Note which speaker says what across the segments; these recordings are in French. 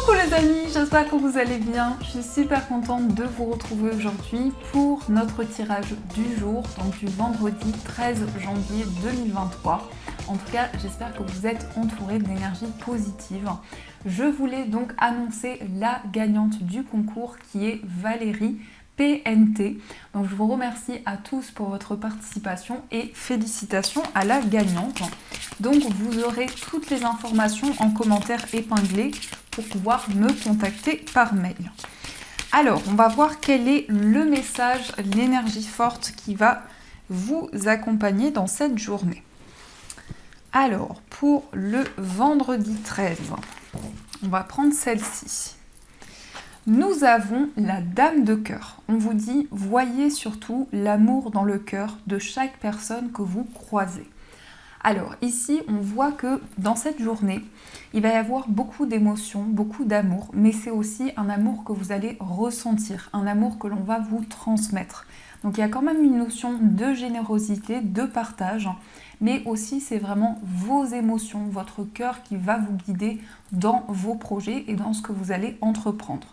Speaker 1: Coucou les amis, j'espère que vous allez bien. Je suis super contente de vous retrouver aujourd'hui pour notre tirage du jour, donc du vendredi 13 janvier 2023. En tout cas, j'espère que vous êtes entourés d'énergie positive. Je voulais donc annoncer la gagnante du concours qui est Valérie PNT. Donc je vous remercie à tous pour votre participation et félicitations à la gagnante. Donc vous aurez toutes les informations en commentaire épinglé pour pouvoir me contacter par mail. Alors, on va voir quel est le message, l'énergie forte qui va vous accompagner dans cette journée. Alors, pour le vendredi 13, on va prendre celle-ci. Nous avons la Dame de cœur. On vous dit, voyez surtout l'amour dans le cœur de chaque personne que vous croisez. Alors ici, on voit que dans cette journée, il va y avoir beaucoup d'émotions, beaucoup d'amour, mais c'est aussi un amour que vous allez ressentir, un amour que l'on va vous transmettre. Donc il y a quand même une notion de générosité, de partage, mais aussi c'est vraiment vos émotions, votre cœur qui va vous guider dans vos projets et dans ce que vous allez entreprendre.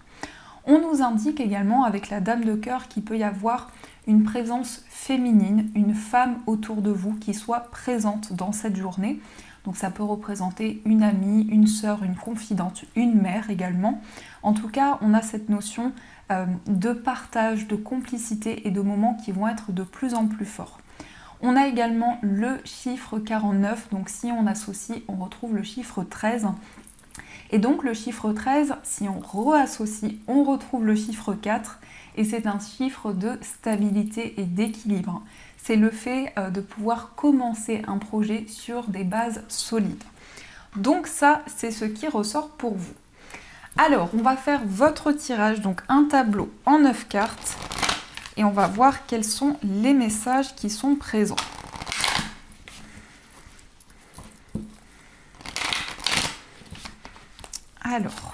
Speaker 1: On nous indique également avec la Dame de cœur qu'il peut y avoir une présence féminine, une femme autour de vous qui soit présente dans cette journée. Donc ça peut représenter une amie, une sœur, une confidente, une mère également. En tout cas, on a cette notion de partage, de complicité et de moments qui vont être de plus en plus forts. On a également le chiffre 49, donc si on associe, on retrouve le chiffre 13. Et donc le chiffre 13, si on réassocie, on retrouve le chiffre 4 et c'est un chiffre de stabilité et d'équilibre. C'est le fait de pouvoir commencer un projet sur des bases solides. Donc ça, c'est ce qui ressort pour vous. Alors, on va faire votre tirage, donc un tableau en 9 cartes et on va voir quels sont les messages qui sont présents. Alors,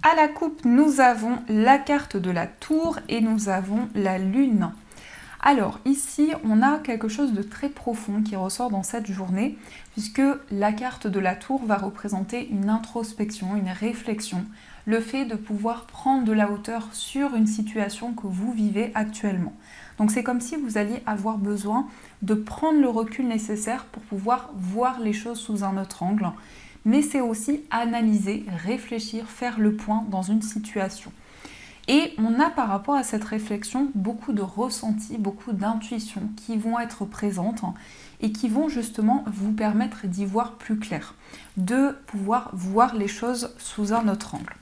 Speaker 1: à la coupe, nous avons la carte de la tour et nous avons la lune. Alors ici, on a quelque chose de très profond qui ressort dans cette journée, puisque la carte de la tour va représenter une introspection, une réflexion, le fait de pouvoir prendre de la hauteur sur une situation que vous vivez actuellement. Donc c'est comme si vous alliez avoir besoin de prendre le recul nécessaire pour pouvoir voir les choses sous un autre angle. Mais c'est aussi analyser, réfléchir, faire le point dans une situation. Et on a par rapport à cette réflexion beaucoup de ressentis, beaucoup d'intuitions qui vont être présentes et qui vont justement vous permettre d'y voir plus clair, de pouvoir voir les choses sous un autre angle.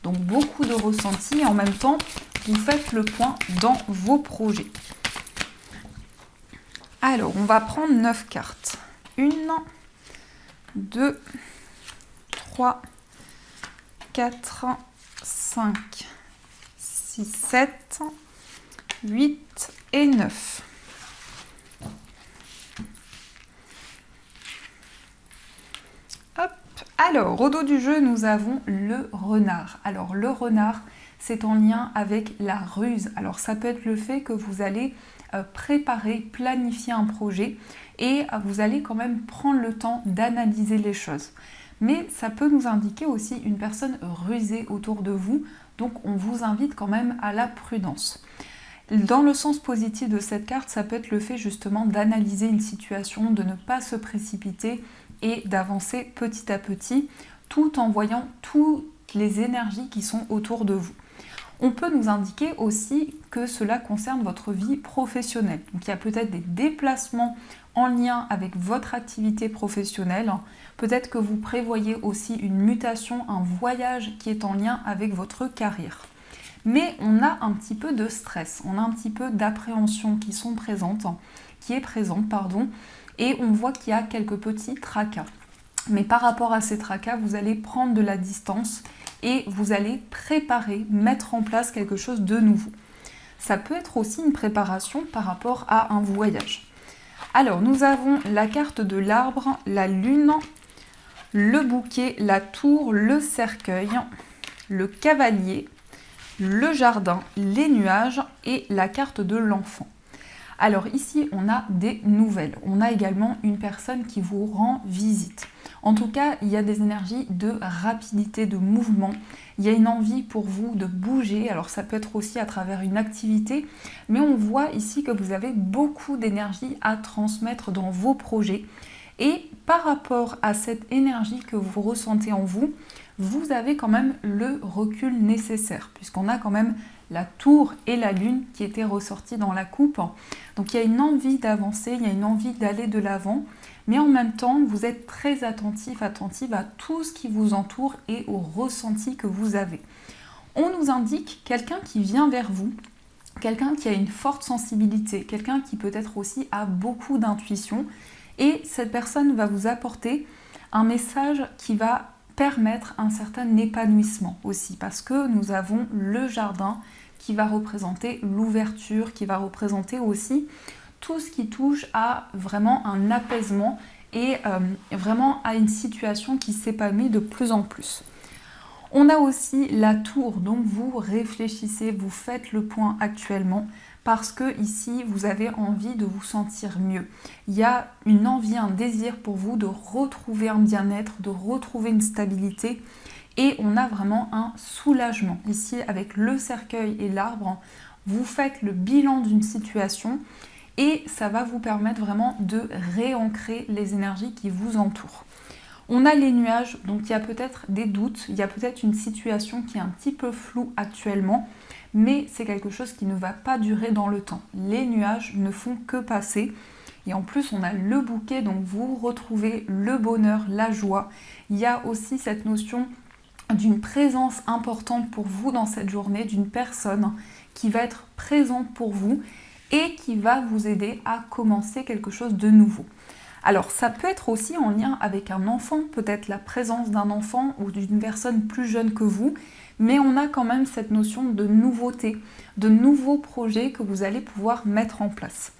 Speaker 1: Donc beaucoup de ressentis et en même temps, vous faites le point dans vos projets. Alors, on va prendre 9 cartes. 1, 2, 3, 4, 5, 6, 7, 8 et 9. Hop. Alors, au dos du jeu, nous avons le renard. Alors, le renard, c'est en lien avec la ruse. Alors, ça peut être le fait que vous allez préparer, planifier un projet et vous allez quand même prendre le temps d'analyser les choses. Mais ça peut nous indiquer aussi une personne rusée autour de vous, donc on vous invite quand même à la prudence. Dans le sens positif de cette carte, ça peut être le fait justement d'analyser une situation, de ne pas se précipiter et d'avancer petit à petit, tout en voyant toutes les énergies qui sont autour de vous. On peut nous indiquer aussi que cela concerne votre vie professionnelle. Donc il y a peut-être des déplacements en lien avec votre activité professionnelle. Peut-être que vous prévoyez aussi une mutation, un voyage qui est en lien avec votre carrière. Mais on a un petit peu de stress, on a un petit peu d'appréhension qui est présente, et on voit qu'il y a quelques petits tracas. Mais par rapport à ces tracas, vous allez prendre de la distance et vous allez préparer, mettre en place quelque chose de nouveau. Ça peut être aussi une préparation par rapport à un voyage. Alors, nous avons la carte de l'arbre, la lune, le bouquet, la tour, le cercueil, le cavalier, le jardin, les nuages et la carte de l'enfant. Alors ici, on a des nouvelles. On a également une personne qui vous rend visite. En tout cas, il y a des énergies de rapidité, de mouvement. Il y a une envie pour vous de bouger. Alors ça peut être aussi à travers une activité. Mais on voit ici que vous avez beaucoup d'énergie à transmettre dans vos projets. Et par rapport à cette énergie que vous ressentez en vous, vous avez quand même le recul nécessaire, puisqu'on a quand même la tour et la lune qui étaient ressortis dans la coupe. Donc il y a une envie d'avancer, il y a une envie d'aller de l'avant, mais en même temps, vous êtes très attentif, attentive à tout ce qui vous entoure et au ressenti que vous avez. On nous indique quelqu'un qui vient vers vous, quelqu'un qui a une forte sensibilité, quelqu'un qui peut-être aussi a beaucoup d'intuition, et cette personne va vous apporter un message qui va permettre un certain épanouissement aussi, parce que nous avons le jardin qui va représenter l'ouverture, qui va représenter aussi tout ce qui touche à vraiment un apaisement et vraiment à une situation qui s'épanouit de plus en plus. On a aussi la tour, donc vous réfléchissez, vous faites le point actuellement, parce que ici vous avez envie de vous sentir mieux. Il y a une envie, un désir pour vous de retrouver un bien-être, de retrouver une stabilité, et on a vraiment un soulagement. Ici avec le cercueil et l'arbre, vous faites le bilan d'une situation et ça va vous permettre vraiment de réancrer les énergies qui vous entourent. On a les nuages, donc il y a peut-être des doutes, il y a peut-être une situation qui est un petit peu floue actuellement, mais c'est quelque chose qui ne va pas durer dans le temps. Les nuages ne font que passer. Et en plus, on a le bouquet, donc vous retrouvez le bonheur, la joie. Il y a aussi cette notion d'une présence importante pour vous dans cette journée, d'une personne qui va être présente pour vous et qui va vous aider à commencer quelque chose de nouveau. Alors ça peut être aussi en lien avec un enfant, peut-être la présence d'un enfant ou d'une personne plus jeune que vous, mais on a quand même cette notion de nouveauté, de nouveaux projets que vous allez pouvoir mettre en place.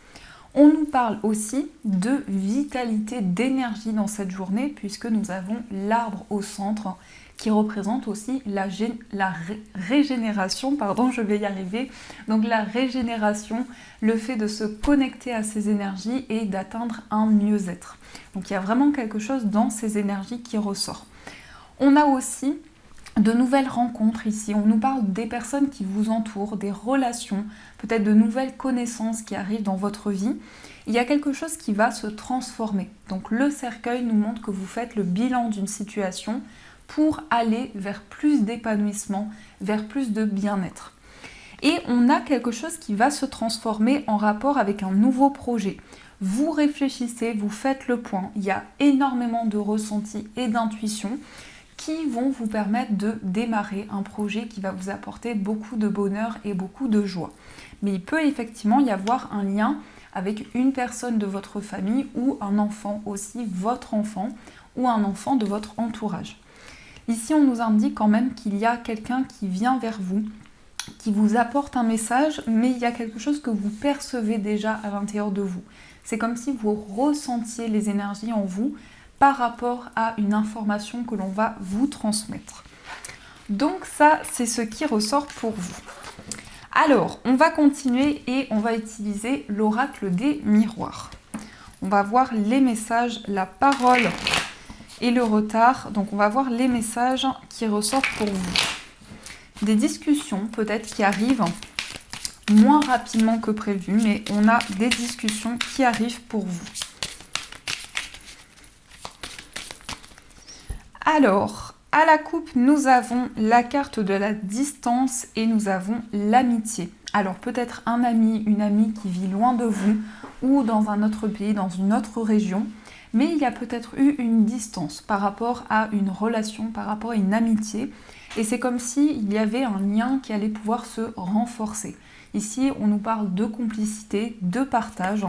Speaker 1: On nous parle aussi de vitalité, d'énergie dans cette journée, puisque nous avons l'arbre au centre qui représente aussi la régénération, je vais y arriver, donc la régénération, le fait de se connecter à ces énergies et d'atteindre un mieux-être. Donc il y a vraiment quelque chose dans ces énergies qui ressort. On a aussi de nouvelles rencontres ici, on nous parle des personnes qui vous entourent, des relations, peut-être de nouvelles connaissances qui arrivent dans votre vie. Il y a quelque chose qui va se transformer. Donc le cercueil nous montre que vous faites le bilan d'une situation pour aller vers plus d'épanouissement, vers plus de bien-être. Et on a quelque chose qui va se transformer en rapport avec un nouveau projet. Vous réfléchissez, vous faites le point, il y a énormément de ressentis et d'intuitions qui vont vous permettre de démarrer un projet qui va vous apporter beaucoup de bonheur et beaucoup de joie. Mais il peut effectivement y avoir un lien avec une personne de votre famille ou un enfant aussi, votre enfant ou un enfant de votre entourage. Ici, on nous indique quand même qu'il y a quelqu'un qui vient vers vous, qui vous apporte un message, mais il y a quelque chose que vous percevez déjà à l'intérieur de vous. C'est comme si vous ressentiez les énergies en vous par rapport à une information que l'on va vous transmettre. Donc ça, c'est ce qui ressort pour vous. Alors, on va continuer et on va utiliser l'oracle des miroirs. On va voir les messages, la parole et le retard. Donc on va voir les messages qui ressortent pour vous. Des discussions peut-être qui arrivent moins rapidement que prévu, mais on a des discussions qui arrivent pour vous. Alors, à la coupe, nous avons la carte de la distance et nous avons l'amitié. Alors peut-être un ami, une amie qui vit loin de vous ou dans un autre pays, dans une autre région, mais il y a peut-être eu une distance par rapport à une relation, par rapport à une amitié, et c'est comme s'il y avait un lien qui allait pouvoir se renforcer. Ici, on nous parle de complicité, de partage.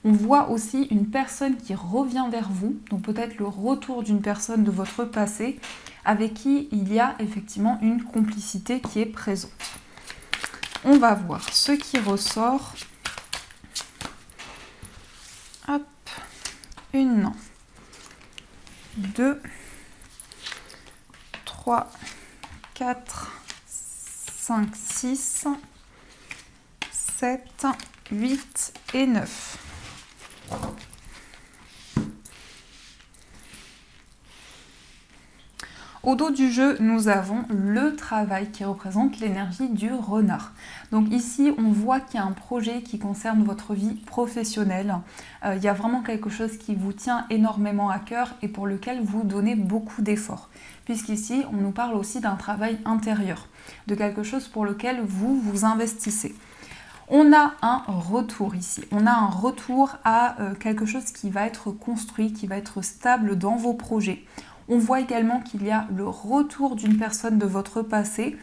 Speaker 1: On voit aussi une personne qui revient vers vous, donc peut-être le retour d'une personne de votre passé, avec qui il y a effectivement une complicité qui est présente. On va voir ce qui ressort. Hop, 1, 2, 3, 4, 5, 6, 7, 8 et 9. Au dos du jeu, nous avons le travail qui représente l'énergie du renard. Donc ici, on voit qu'il y a un projet qui concerne votre vie professionnelle. Il y a vraiment quelque chose qui vous tient énormément à cœur et pour lequel vous donnez beaucoup d'efforts. Puisqu'ici, on nous parle aussi d'un travail intérieur, de quelque chose pour lequel vous vous investissez. On a un retour ici, on a un retour à quelque chose qui va être construit, qui va être stable dans vos projets. On voit également qu'il y a le retour d'une personne de votre passé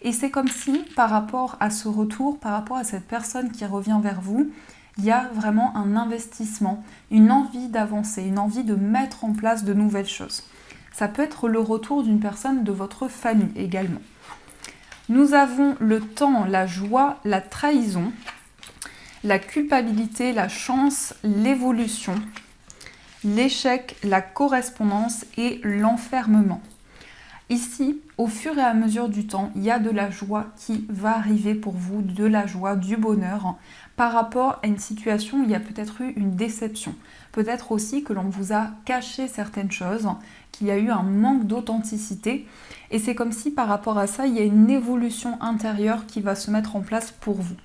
Speaker 1: et c'est comme si par rapport à ce retour, par rapport à cette personne qui revient vers vous, il y a vraiment un investissement, une envie d'avancer, une envie de mettre en place de nouvelles choses. Ça peut être le retour d'une personne de votre famille également. Nous avons le temps, la joie, la trahison, la culpabilité, la chance, l'évolution, l'échec, la correspondance et l'enfermement. Ici, au fur et à mesure du temps, il y a de la joie qui va arriver pour vous, de la joie, du bonheur, par rapport à une situation où il y a peut-être eu une déception. Peut-être aussi que l'on vous a caché certaines choses, qu'il y a eu un manque d'authenticité. Et c'est comme si par rapport à ça, il y a une évolution intérieure qui va se mettre en place pour vous.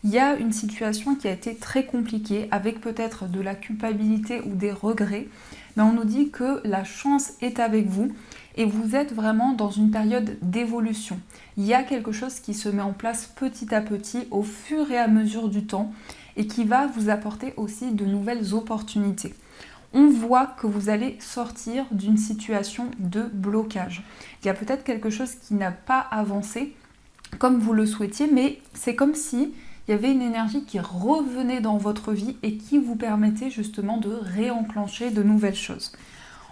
Speaker 1: Il y a une situation qui a été très compliquée avec peut-être de la culpabilité ou des regrets, mais on nous dit que la chance est avec vous et vous êtes vraiment dans une période d'évolution. Il y a quelque chose qui se met en place petit à petit au fur et à mesure du temps et qui va vous apporter aussi de nouvelles opportunités. On voit que vous allez sortir d'une situation de blocage. Il y a peut-être quelque chose qui n'a pas avancé comme vous le souhaitiez, mais c'est comme si il y avait une énergie qui revenait dans votre vie et qui vous permettait justement de réenclencher de nouvelles choses.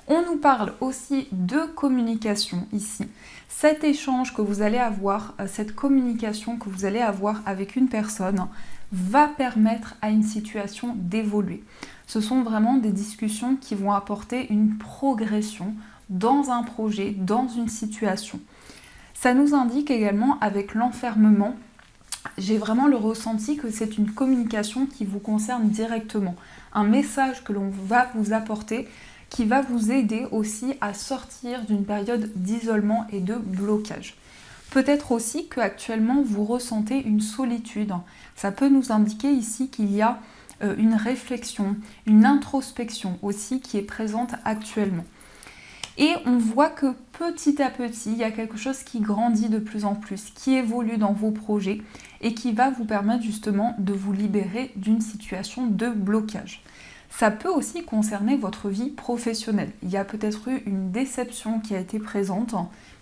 Speaker 1: On nous parle aussi de communication ici. Cet échange que vous allez avoir, cette communication que vous allez avoir avec une personne va permettre à une situation d'évoluer. Ce sont vraiment des discussions qui vont apporter une progression dans un projet, dans une situation. Ça nous indique également avec l'enfermement, j'ai vraiment le ressenti que c'est une communication qui vous concerne directement. Un message que l'on va vous apporter qui va vous aider aussi à sortir d'une période d'isolement et de blocage. Peut-être aussi qu'actuellement vous ressentez une solitude. Ça peut nous indiquer ici qu'il y a une réflexion, une introspection aussi qui est présente actuellement. Et on voit que petit à petit, il y a quelque chose qui grandit de plus en plus, qui évolue dans vos projets et qui va vous permettre justement de vous libérer d'une situation de blocage. Ça peut aussi concerner votre vie professionnelle. Il y a peut-être eu une déception qui a été présente,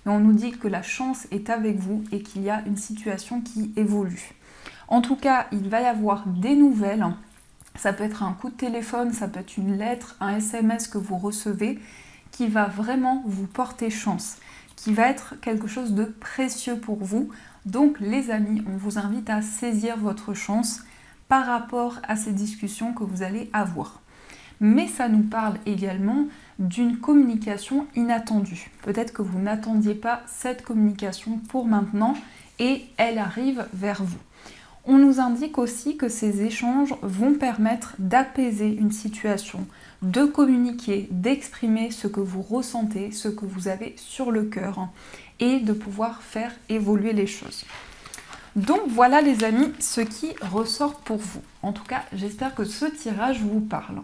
Speaker 1: mais on nous dit que la chance est avec vous et qu'il y a une situation qui évolue. En tout cas, il va y avoir des nouvelles. Ça peut être un coup de téléphone, ça peut être une lettre, un SMS que vous recevez qui va vraiment vous porter chance, qui va être quelque chose de précieux pour vous. Donc les amis, on vous invite à saisir votre chance par rapport à ces discussions que vous allez avoir. Mais ça nous parle également d'une communication inattendue. Peut-être que vous n'attendiez pas cette communication pour maintenant et elle arrive vers vous. On nous indique aussi que ces échanges vont permettre d'apaiser une situation, de communiquer, d'exprimer ce que vous ressentez, ce que vous avez sur le cœur et de pouvoir faire évoluer les choses. Donc voilà les amis, ce qui ressort pour vous. En tout cas, j'espère que ce tirage vous parle.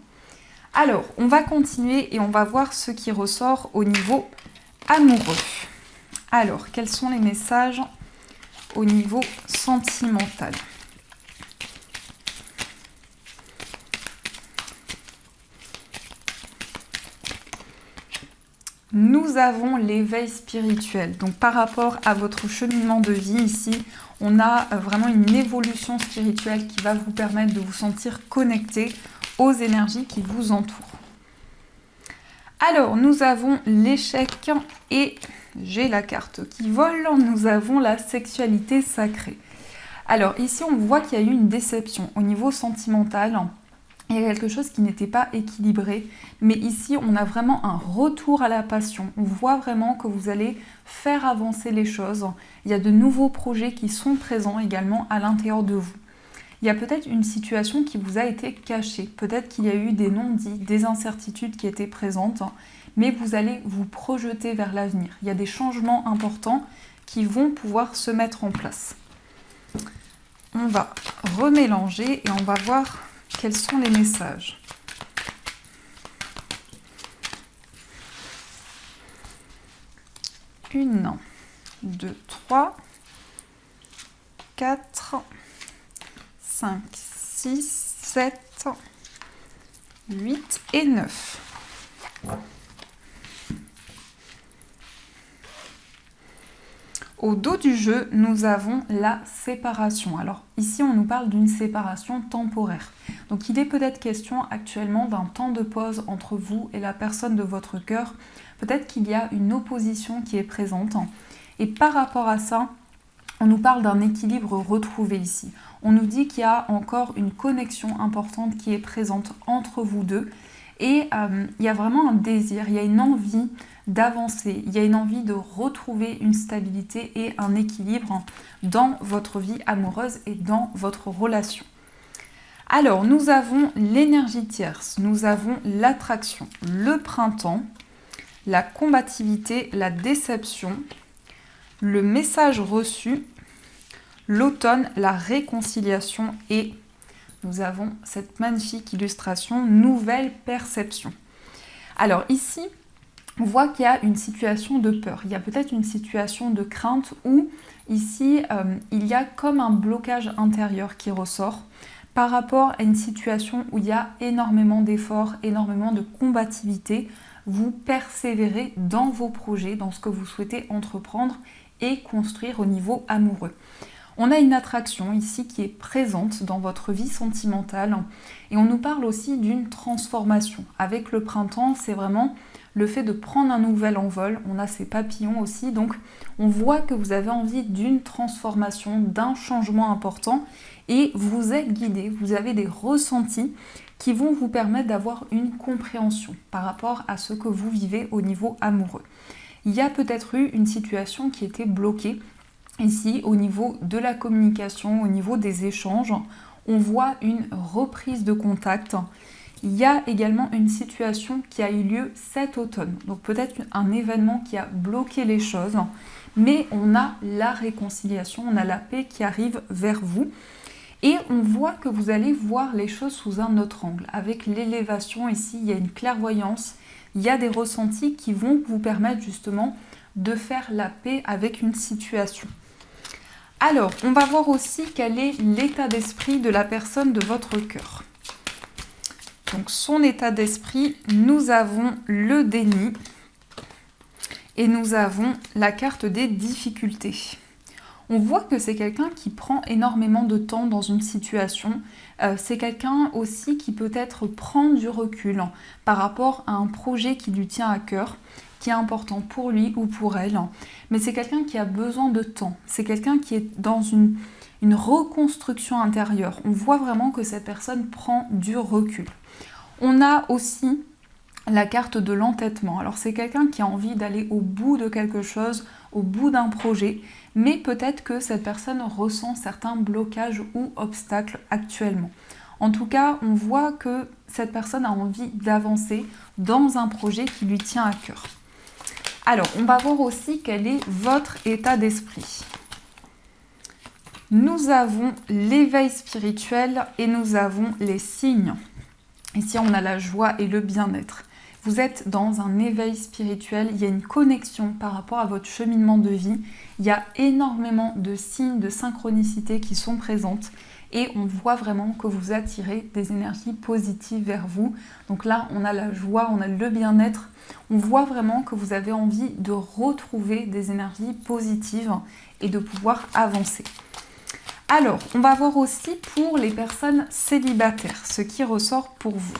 Speaker 1: Alors, on va continuer et on va voir ce qui ressort au niveau amoureux. Alors, quels sont les messages au niveau sentimental ? Nous avons l'éveil spirituel. Donc par rapport à votre cheminement de vie ici, on a vraiment une évolution spirituelle qui va vous permettre de vous sentir connecté aux énergies qui vous entourent. Alors, nous avons l'échec et j'ai la carte qui vole. Nous avons la sexualité sacrée. Alors ici, on voit qu'il y a eu une déception au niveau sentimental. Il y a quelque chose qui n'était pas équilibré, mais ici on a vraiment un retour à la passion. On voit vraiment que vous allez faire avancer les choses. Il y a de nouveaux projets qui sont présents également à l'intérieur de vous. il y a peut-être une situation qui vous a été cachée. Peut-être qu'il y a eu des non-dits, des incertitudes qui étaient présentes, mais vous allez vous projeter vers l'avenir. Il y a des changements importants qui vont pouvoir se mettre en place. On va remélanger et on va voir quels sont les messages. Une, 2, 3, 4, 5, 6, 7, 8 et 9. Au dos du jeu, nous avons la séparation. Alors ici, on nous parle d'une séparation temporaire. Donc il est peut-être question actuellement d'un temps de pause entre vous et la personne de votre cœur. Peut-être qu'il y a une opposition qui est présente. Et par rapport à ça, on nous parle d'un équilibre retrouvé ici. On nous dit qu'il y a encore une connexion importante qui est présente entre vous deux. Et il y a vraiment un désir, il y a une envie d'avancer, il y a une envie de retrouver une stabilité et un équilibre dans votre vie amoureuse et dans votre relation. Alors, nous avons l'énergie tierce, nous avons l'attraction, le printemps, la combativité, la déception, le message reçu, l'automne, la réconciliation et nous avons cette magnifique illustration, nouvelle perception. Alors ici, on voit qu'il y a une situation de peur, il y a peut-être une situation de crainte où ici, il y a comme un blocage intérieur qui ressort par rapport à une situation où il y a énormément d'efforts, énormément de combativité. Vous persévérez dans vos projets, dans ce que vous souhaitez entreprendre et construire au niveau amoureux. On a une attraction ici qui est présente dans votre vie sentimentale et on nous parle aussi d'une transformation. Avec le printemps, c'est vraiment le fait de prendre un nouvel envol. On a ces papillons aussi, donc on voit que vous avez envie d'une transformation, d'un changement important et vous êtes guidé, vous avez des ressentis qui vont vous permettre d'avoir une compréhension par rapport à ce que vous vivez au niveau amoureux. Il y a peut-être eu une situation qui était bloquée. Ici, au niveau de la communication, au niveau des échanges, on voit une reprise de contact. Il y a également une situation qui a eu lieu cet automne. Donc peut-être un événement qui a bloqué les choses, mais on a la réconciliation, on a la paix qui arrive vers vous. Et on voit que vous allez voir les choses sous un autre angle. Avec l'élévation ici, il y a une clairvoyance, il y a des ressentis qui vont vous permettre justement de faire la paix avec une situation. Alors, on va voir aussi quel est l'état d'esprit de la personne de votre cœur. Donc, son état d'esprit, nous avons le déni et nous avons la carte des difficultés. On voit que c'est quelqu'un qui prend énormément de temps dans une situation. C'est quelqu'un aussi qui peut-être prend du recul par rapport à un projet qui lui tient à cœur, qui est important pour lui ou pour elle. Mais c'est quelqu'un qui a besoin de temps. C'est quelqu'un qui est dans une reconstruction intérieure. On voit vraiment que cette personne prend du recul. On a aussi la carte de l'entêtement. Alors c'est quelqu'un qui a envie d'aller au bout de quelque chose, au bout d'un projet, mais peut-être que cette personne ressent certains blocages ou obstacles actuellement. En tout cas, on voit que cette personne a envie d'avancer dans un projet qui lui tient à cœur. Alors, on va voir aussi quel est votre état d'esprit. Nous avons l'éveil spirituel et nous avons les signes. Ici, on a la joie et le bien-être. Vous êtes dans un éveil spirituel, il y a une connexion par rapport à votre cheminement de vie. Il y a énormément de signes de synchronicité qui sont présentes et on voit vraiment que vous attirez des énergies positives vers vous. Donc là, on a la joie, on a le bien-être. On voit vraiment que vous avez envie de retrouver des énergies positives et de pouvoir avancer. Alors, on va voir aussi pour les personnes célibataires, ce qui ressort pour vous.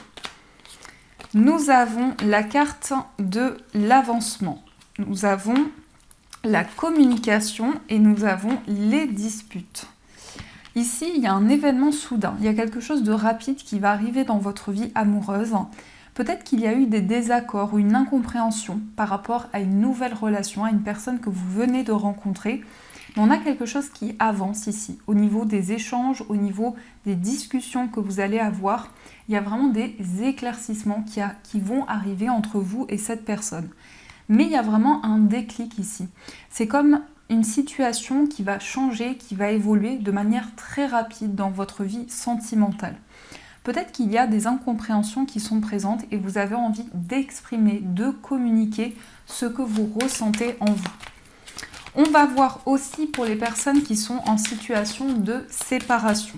Speaker 1: Nous avons la carte de l'avancement. Nous avons la communication et nous avons les disputes. Ici, il y a un événement soudain. Il y a quelque chose de rapide qui va arriver dans votre vie amoureuse. Peut-être qu'il y a eu des désaccords ou une incompréhension par rapport à une nouvelle relation, à une personne que vous venez de rencontrer. Mais on a quelque chose qui avance ici, au niveau des échanges, au niveau des discussions que vous allez avoir. Il y a vraiment des éclaircissements qui vont arriver entre vous et cette personne. Mais il y a vraiment un déclic ici. C'est comme une situation qui va changer, qui va évoluer de manière très rapide dans votre vie sentimentale. Peut-être qu'il y a des incompréhensions qui sont présentes et vous avez envie d'exprimer, de communiquer ce que vous ressentez en vous. On va voir aussi pour les personnes qui sont en situation de séparation.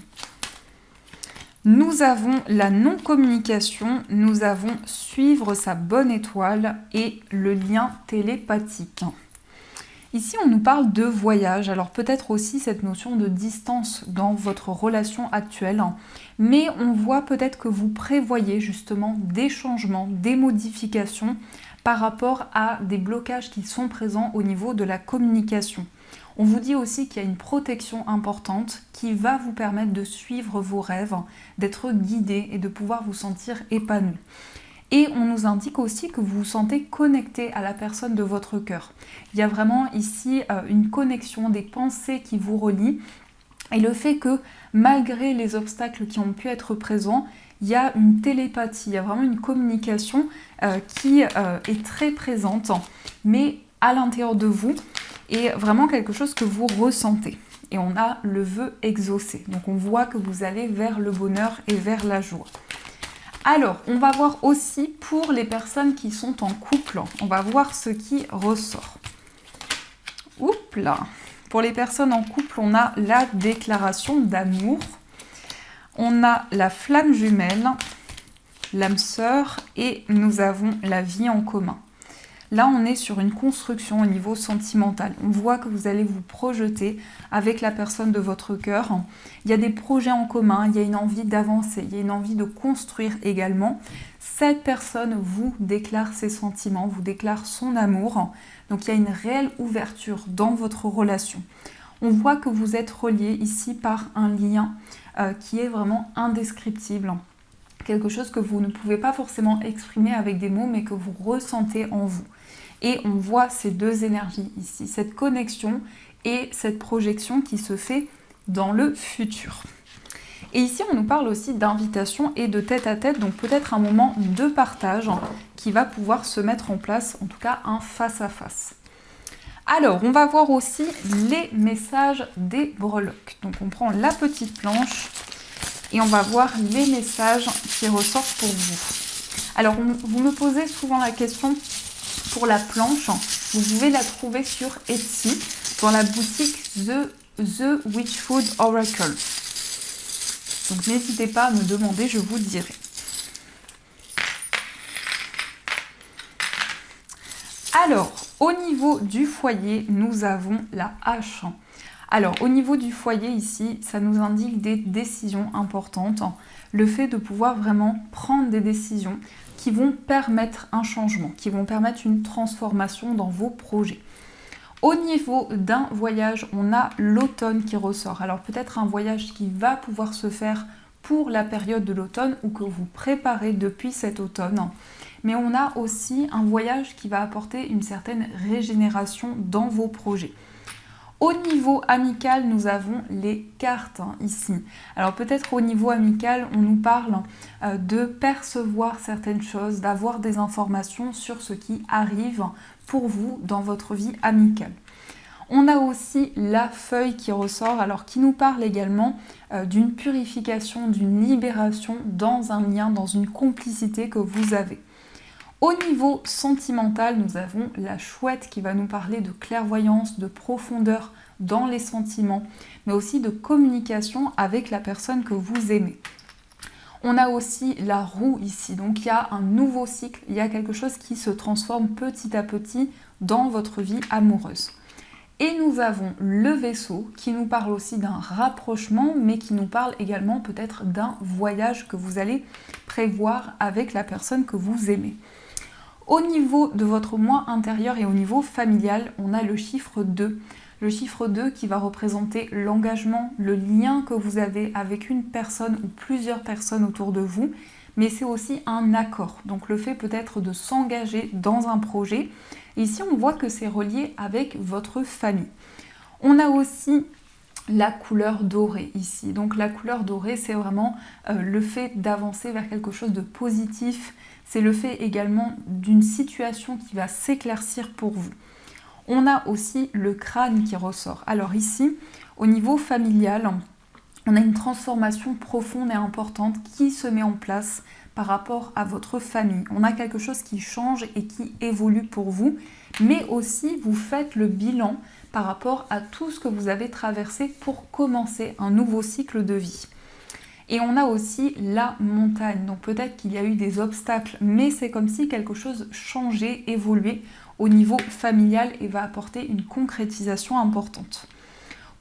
Speaker 1: Nous avons la non-communication, nous avons suivre sa bonne étoile et le lien télépathique. Ici, on nous parle de voyage, alors peut-être aussi cette notion de distance dans votre relation actuelle, mais on voit peut-être que vous prévoyez justement des changements, des modifications par rapport à des blocages qui sont présents au niveau de la communication. On vous dit aussi qu'il y a une protection importante qui va vous permettre de suivre vos rêves, d'être guidé et de pouvoir vous sentir épanoui. Et on nous indique aussi que vous vous sentez connecté à la personne de votre cœur. Il y a vraiment ici une connexion, des pensées qui vous relient. Et le fait que malgré les obstacles qui ont pu être présents, il y a une télépathie, il y a vraiment une communication qui est très présente, mais à l'intérieur de vous, et vraiment quelque chose que vous ressentez. Et on a le vœu exaucé. Donc on voit que vous allez vers le bonheur et vers la joie. Alors, on va voir aussi pour les personnes qui sont en couple, on va voir ce qui ressort. Oups là. Pour les personnes en couple, on a la déclaration d'amour, on a la flamme jumelle, l'âme sœur et nous avons la vie en commun. Là, on est sur une construction au niveau sentimental. On voit que vous allez vous projeter avec la personne de votre cœur. Il y a des projets en commun, il y a une envie d'avancer, il y a une envie de construire également. Cette personne vous déclare ses sentiments, vous déclare son amour. Donc, il y a une réelle ouverture dans votre relation. On voit que vous êtes reliés ici par un lien qui est vraiment indescriptible. Quelque chose que vous ne pouvez pas forcément exprimer avec des mots, mais que vous ressentez en vous. Et on voit ces deux énergies ici, cette connexion et cette projection qui se fait dans le futur. Et ici, on nous parle aussi d'invitation et de tête-à-tête, donc peut-être un moment de partage qui va pouvoir se mettre en place, en tout cas un face-à-face. Alors, on va voir aussi les messages des breloques. Donc, on prend la petite planche et on va voir les messages qui ressortent pour vous. Alors, vous me posez souvent la question pour la planche. Vous pouvez la trouver sur Etsy, dans la boutique The Witchfoot Oracle. Donc, n'hésitez pas à me demander, je vous dirai. Alors, au niveau du foyer, nous avons la hache. Alors, au niveau du foyer ici, ça nous indique des décisions importantes. Le fait de pouvoir vraiment prendre des décisions qui vont permettre un changement, qui vont permettre une transformation dans vos projets. Au niveau d'un voyage, on a l'automne qui ressort. Alors, peut-être un voyage qui va pouvoir se faire pour la période de l'automne ou que vous préparez depuis cet automne. Mais on a aussi un voyage qui va apporter une certaine régénération dans vos projets. Au niveau amical, nous avons les cartes ici. Alors peut-être au niveau amical, on nous parle de percevoir certaines choses, d'avoir des informations sur ce qui arrive pour vous dans votre vie amicale. On a aussi la feuille qui ressort, alors qui nous parle également d'une purification, d'une libération dans un lien, dans une complicité que vous avez. Au niveau sentimental, nous avons la chouette qui va nous parler de clairvoyance, de profondeur dans les sentiments, mais aussi de communication avec la personne que vous aimez. On a aussi la roue ici, donc il y a un nouveau cycle, il y a quelque chose qui se transforme petit à petit dans votre vie amoureuse. Et nous avons le vaisseau qui nous parle aussi d'un rapprochement, mais qui nous parle également peut-être d'un voyage que vous allez prévoir avec la personne que vous aimez. Au niveau de votre moi intérieur et au niveau familial, on a le chiffre 2. Le chiffre 2 qui va représenter l'engagement, le lien que vous avez avec une personne ou plusieurs personnes autour de vous, mais c'est aussi un accord. Donc le fait peut-être de s'engager dans un projet. Ici, on voit que c'est relié avec votre famille. On a aussi la couleur dorée ici. Donc la couleur dorée, c'est vraiment le fait d'avancer vers quelque chose de positif. C'est le fait également d'une situation qui va s'éclaircir pour vous. On a aussi le crâne qui ressort. Alors ici, au niveau familial, on a une transformation profonde et importante qui se met en place par rapport à votre famille. On a quelque chose qui change et qui évolue pour vous, mais aussi vous faites le bilan par rapport à tout ce que vous avez traversé pour commencer un nouveau cycle de vie. Et on a aussi la montagne, donc peut-être qu'il y a eu des obstacles, mais c'est comme si quelque chose changeait, évoluait au niveau familial et va apporter une concrétisation importante.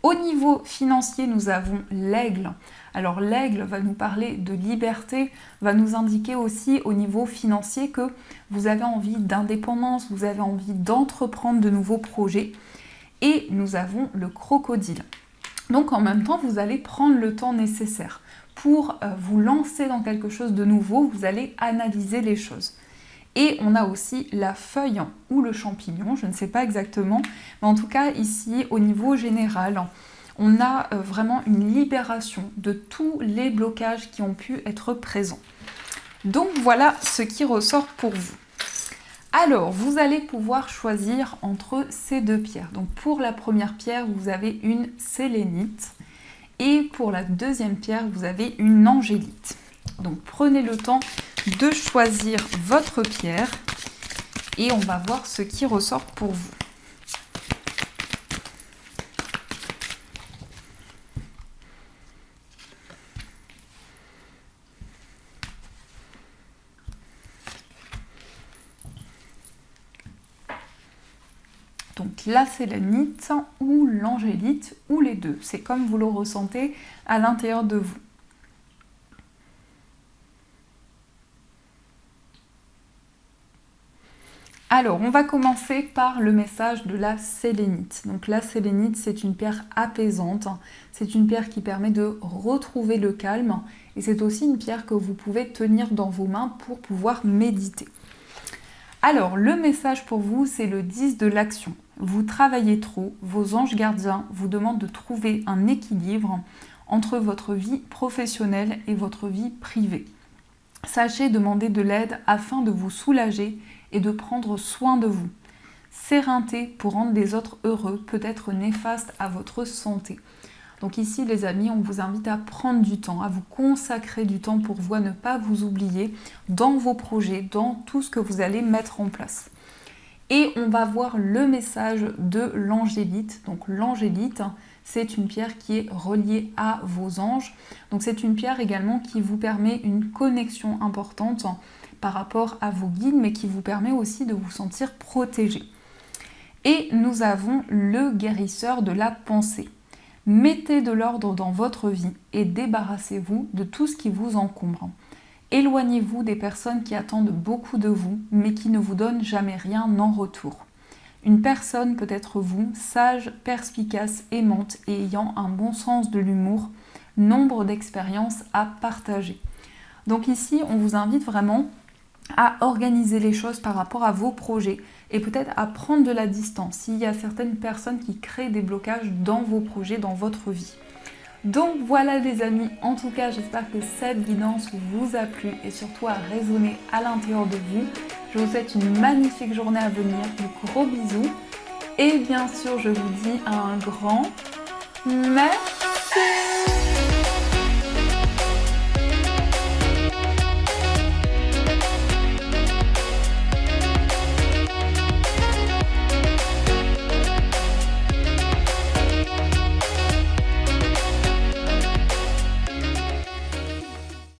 Speaker 1: Au niveau financier, nous avons l'aigle. Alors l'aigle va nous parler de liberté, va nous indiquer aussi au niveau financier que vous avez envie d'indépendance, vous avez envie d'entreprendre de nouveaux projets. Et nous avons le crocodile. Donc en même temps, vous allez prendre le temps nécessaire pour vous lancer dans quelque chose de nouveau, vous allez analyser les choses. Et on a aussi la feuille ou le champignon, je ne sais pas exactement, mais en tout cas ici au niveau général, on a vraiment une libération de tous les blocages qui ont pu être présents. Donc voilà ce qui ressort pour vous. Alors, vous allez pouvoir choisir entre ces deux pierres. Donc pour la première pierre, vous avez une sélénite et pour la deuxième pierre, vous avez une angélite. Donc prenez le temps de choisir votre pierre et on va voir ce qui ressort pour vous. Donc la sélénite ou l'angélite ou les deux, c'est comme vous le ressentez à l'intérieur de vous. Alors, on va commencer par le message de la sélénite. Donc la sélénite, c'est une pierre apaisante, c'est une pierre qui permet de retrouver le calme et c'est aussi une pierre que vous pouvez tenir dans vos mains pour pouvoir méditer. Alors, le message pour vous, c'est le 10 de l'action. Vous travaillez trop, vos anges gardiens vous demandent de trouver un équilibre entre votre vie professionnelle et votre vie privée. Sachez demander de l'aide afin de vous soulager et de prendre soin de vous. S'éreinter pour rendre les autres heureux peut être néfaste à votre santé. Donc ici les amis, on vous invite à prendre du temps, à vous consacrer du temps pour vous, à ne pas vous oublier dans vos projets, dans tout ce que vous allez mettre en place. Et on va voir le message de l'angélite. Donc l'angélite, c'est une pierre qui est reliée à vos anges. Donc c'est une pierre également qui vous permet une connexion importante par rapport à vos guides, mais qui vous permet aussi de vous sentir protégé. Et nous avons le guérisseur de la pensée. Mettez de l'ordre dans votre vie et débarrassez-vous de tout ce qui vous encombre. Éloignez-vous des personnes qui attendent beaucoup de vous, mais qui ne vous donnent jamais rien en retour. Une personne peut être vous, sage, perspicace, aimante et ayant un bon sens de l'humour, nombre d'expériences à partager. Donc ici, on vous invite vraiment à organiser les choses par rapport à vos projets et peut-être à prendre de la distance s'il y a certaines personnes qui créent des blocages dans vos projets, dans votre vie. Donc voilà les amis, en tout cas j'espère que cette guidance vous a plu et surtout a résonné à l'intérieur de vous. Je vous souhaite une magnifique journée à venir, de gros bisous et bien sûr je vous dis un grand merci.